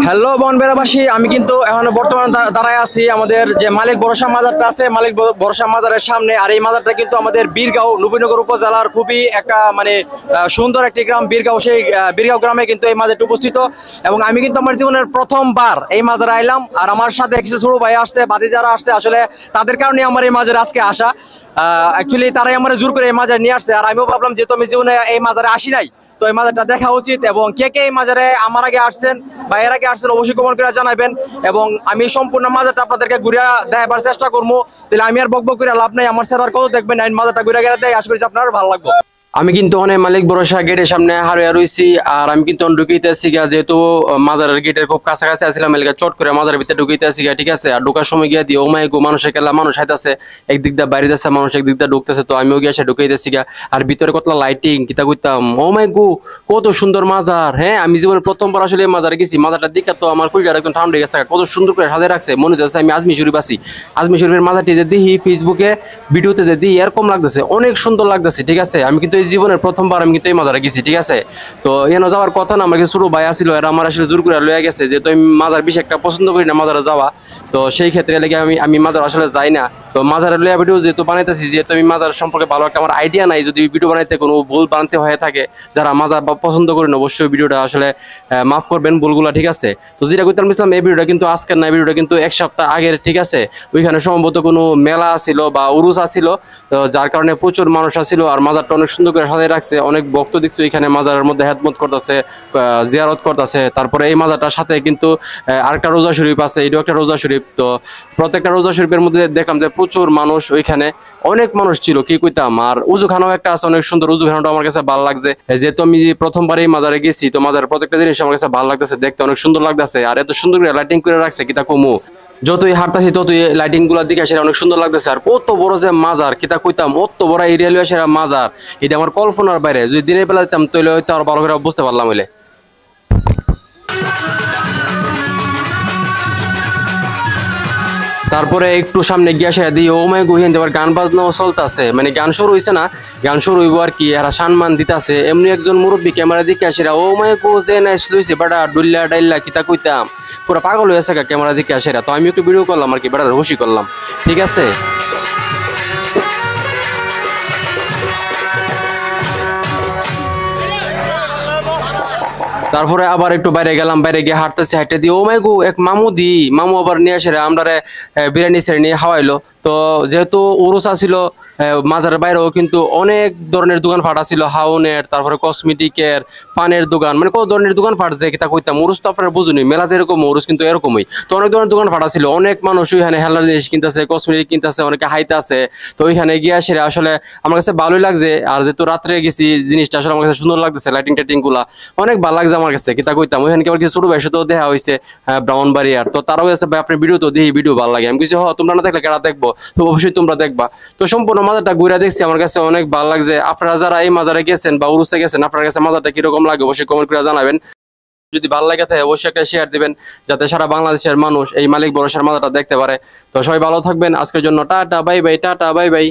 Hello বনবেরাবাসী, আমি কিন্তু এখন বর্তমানে দাঁড়ায় আছি আমাদের যে মালিক ভরসা মাজারটা আছে, মালিক ভরসা মাজারের সামনে। আর এই মাজারটা কিন্তু আমাদের বীরগাঁও নবীনগর উপজেলার খুবই একটা মানে সুন্দর একটি গ্রাম বীরগাঁও। সেই বীরগাঁও গ্রামে কিন্তু এই মাজারটি উপস্থিত। এবং আমি কিন্তু আমার জীবনের প্রথমবার এই মাজারে আইলাম। আর আমার সাথে কিছু ছোট ভাই আসছে, বাদি যারা আসছে, আসলে তাদের কারণে আমার এই মাজারে আজকে আসা। অ্যাকচুয়ালি তারাই আমার জোর করে এই মাজারে নিয়ে আসছে। আর আমিও ভাবলাম যেহেতু আমি জীবনে এই মাজারে আসি নাই, তো এই মাজারটা দেখা উচিত। এবং কে কে এই মাজারে আমার আগে আসছেন বা এর আগে আসছেন অবশ্যই কমেন্ট করে জানাবেন। এবং আমি সম্পূর্ণ মাজারটা আপনাদেরকে ঘুরে দেখাবার চেষ্টা করবো। তাহলে আমি আর বকবক করে লাভ নাই, আমার স্যার আর কত দেখবেন, এই মাজারটা ঘুরে গেলে দেয়, আশা করি আপনার ভালো লাগবে। আমি কিন্তু অনেক মালিক ভরসা গেটের সামনে হারিয়ে রয়েছি। আর আমি কিন্তু ঢুকিতেছি গিয়া, যেহেতু মাজারের গেটের খুব কাছাকাছি আসছিলাম, এলাকা চট করে মাজারের ভিতরে ঢুকিতেছি গিয়া, ঠিক আছে। আর ঢোকার সময় গিয়া দিয়ে ওমাই গো মানুষের খেলা, মানুষ হাইতাছে, একদিক দিয়ে বাইরে যাচ্ছে মানুষ, একদিক দিয়ে ঢুকতেছে। তো আমিও গিয়া সে ঢুকাইতেছি গিয়া। আর ভিতরে কতলা লাইটিং কিতা কইতাম, ওমাই গো কত সুন্দর মাজার। হ্যাঁ, আমি জীবনে প্রথমবার আসলে মাজারে গেছি। মাজারটা দেখে তো আমার কলিজাটা একদম ঠান্ডা গেছে, কত সুন্দর করে সাজিয়ে রাখছে। মনে হচ্ছে আমি আজমি শরীফ আছি। আজমি শরীফের মাজারটি যে দেখি ফেসবুকে ভিডিওতে যে দিই, এরকম লাগতেছে, অনেক সুন্দর লাগতেছে, ঠিক আছে। আমি কিন্তু এই জীবনের প্রথমবার আমি কিন্তু এই মাজারে গেছি, ঠিক আছে। তো এনে যাওয়ার কথা না, আমার কিছু ছোট ভাই আসছিল, এরা আমার আসলে জোর করে লয়ে গেছে, যেহেতু আমি মাজার বেশি একটা পছন্দ করি না মাজারে যাওয়া। তো সেই ক্ষেত্রে লেগে আমি মাজার আসলে যাই না। তো মাজারের লইয়া ভিডিও যেহেতু বানাইতেছি, যেহেতু আমি মাজার সম্পর্কে ভালো একটা আমার আইডিয়া নাই, যদি ভিডিও বানাইতে কোনো ভুল বানাতে হয়ে থাকে, যারা মাজার পছন্দ করেন অবশ্যই ভিডিওটা আসলে মাফ করবেন ভুলগুলা, ঠিক আছে। তো যেটা কইতাম ইসলাম, এই ভিডিওটা কিন্তু আজকের না, ভিডিওটা কিন্তু এক সপ্তাহ আগের, ঠিক আছে। ওইখানে সম্ভবত কোনো মেলা ছিল বা উরুস আছিল, যার কারণে প্রচুর মানুষ আসছিল। আর মাজারটা অনেক সুন্দর করে সাজিয়ে রাখছে, অনেক ভক্ত দেখছি এখানে মাজারের মধ্যে হেদমত করতেছে, জিয়ারত করতেছে। তারপরে এই মাজারটার সাথে কিন্তু আরেকটা রোজা শরীফ আছে, এটাও একটা রোজা শরীফ। তো প্রত্যেকটা রোজা শরীফের মধ্যে দেখলাম যে প্রচুর মানুষ, ওইখানে অনেক মানুষ ছিল, কি কইতাম। আর উজুখানাও একটা আছে, অনেক সুন্দর উজুখানাটা আমার কাছে ভালো লাগছে। যেহেতু আমি প্রথমবার এই মাজারে গেছি, তো মাজারের প্রত্যেকটা জিনিস আমার কাছে ভালো লাগতেছে, দেখতে অনেক সুন্দর লাগতেছে। আর এত সুন্দর করে লাইটিং করে রাখছে, কিতা কমু, যতই হাঁটতাছি ততই লাইটিং গুলার দিকে সেটা অনেক সুন্দর লাগতেছে। আর কত বড় যে মাজার, কিতা কইতাম, অত বড় এই রেলওয়ে সেরা মাজার, এটা আমার কল্পনার বাইরে। যদি দিনের বেলা দিতাম তাহলে হয়তো আর ভালো করে বুঝতে পারলাম হইলে। তারপরে একটু সামনে গিয়া সে দিই ওমাই গুহিন দেবার গান বাজনাও চলতেছে, মানে গান শুরু হয়েছে না, গান শুরু হইব আর কি। এরা সম্মান দিতেছে, এমনি একজন মুরব্বী ক্যামেরা দিকে আসে, ওমাই গো যে নাইস লইছে বেটা, ডুল্লা ডাইল্লা কিতা কইতাম, পুরো পাগল হয়েছে ক্যামেরা দিকে আসে। তো আমি একটু ভিডিও করলাম আর কি, বেটা খুশি করলাম, ঠিক আছে। তারপরে আবার একটু বাইরে গেলাম, বাইরে গিয়ে হাঁটতেছি, হাঁটতে দিয়ে ও মাই গো এক মামু আবার নিয়ে আসে আমরা বিরিয়ানি সেরে নিয়ে খাওয়াইলো। তো যেহেতু উরুস ছিল, মাজারের বাইরেও কিন্তু অনেক ধরনের দোকানপাট ছিল, হাউনের, তারপরে কসমেটিকের, পানের দোকান, মানে কত ধরনের দোকানপাট যে কিতা কইতাম। উরুস তো আপনারা বুঝুনি, মেলা যেরকম উরুস কিন্তু এরকমই। তো অনেক ধরনের দোকানপাট ছিল, অনেক মানুষ ওইখানে হেলার জিনিস কিনতেছে, কসমেটিক কিনতেছে, অনেকে হাইতে আছে। তো ওইখানে গিয়ে আসে আসলে আমার কাছে ভালোই লাগছে। আর যেহেতু রাত্রে গেছি, জিনিসটা আসলে আমার কাছে সুন্দর লাগতেছে, লাইটিং টাইটিং গুলা অনেক ভালো লাগছে আমার কাছে, কিতা কইতাম। ওইখানে আবার কিছু ছোট ভাইয়ের সাথেও দেখা হয়েছে, ব্রাহ্মণবাড়িয়ার। তো তারাও আছে ভাই আপনার ভিডিও তো দেখি, ভিডিও ভালো লাগে। আমি কিছু তোমরা না দেখলে কেনা দেখবো, তো অবশ্যই তোমরা দেখবা। তো সম্পূর্ণ মাজারটা ঘুরে দেখছি, আমার কাছে অনেক ভালো লাগছে। আপনারা যারা এই মাজারে গেছেন বা উরুসে গেছেন, আপনার কাছে মাজারটা কিরকম লাগে অবশ্যই কমেন্ট করে জানাবেন। যদি ভালো লাগে থাকে অবশ্যই একটা শেয়ার দিবেন, যাতে সারা বাংলাদেশের মানুষ এই মালিক ভরসার মাজারটা দেখতে পারে। তো সবাই ভালো থাকবেন, আজকের জন্য tata bye bye, tata bye bye.